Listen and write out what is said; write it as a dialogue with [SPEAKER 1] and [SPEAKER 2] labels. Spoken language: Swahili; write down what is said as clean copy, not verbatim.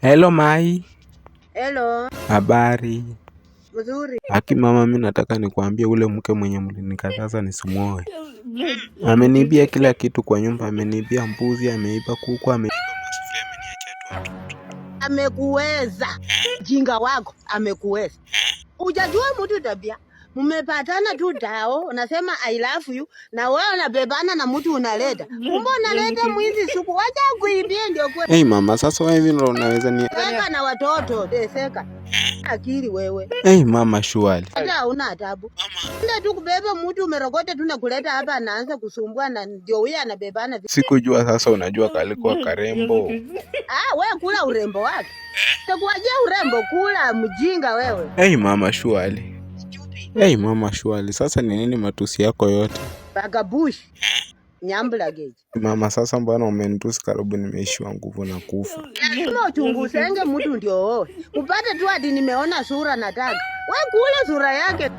[SPEAKER 1] Hello Mai.
[SPEAKER 2] Hello.
[SPEAKER 1] Habari.
[SPEAKER 2] Mzuri.
[SPEAKER 1] Haki mama, mimi nataka nikuambie ule mke mwenye mlinikataza nisimuoe ameniibia kila kitu kwa nyumba, ameniibia mbuzi, ameiba kuku, ameiba masufuria, ameniacha tu watoto.
[SPEAKER 2] Amekuweza. Jinga wako amekuweza. Hujajua mtu tabia. Mmepatana tu dao, unasema I love you, na wewe unabebana na mtu unaleta. Kumbe unaleta mwizi suku, wacha kuibia ndio kweli.
[SPEAKER 1] Hey mama, sasa wewe hivi ndio unaweza ni
[SPEAKER 2] Seka na watoto, deseka. Akili wewe.
[SPEAKER 1] Hey mama, shwali.
[SPEAKER 2] Hata una adabu. Ndio tu kubeba mtu umerogota tu na kuleta hapa anaanza kusumbua na ndio huyu anabebana.
[SPEAKER 1] Sikujua, sasa unajua kalikuwa karembo.
[SPEAKER 2] Wewe kula urembo wake. Takuajia urembo kula mjinga wewe.
[SPEAKER 1] Hey mama, shwali. Hey mama, shwali. Sasa ni nini matusi yako yote?
[SPEAKER 2] Bagabush. Nyambla geji.
[SPEAKER 1] Mama, sasa mbona umenitusi karibu nimeishiwa nguvu na kufa?
[SPEAKER 2] Lazima uchunguzenge mtu ndio. Upate tu ati nimeona sura nataka. Wewe kula sura yake.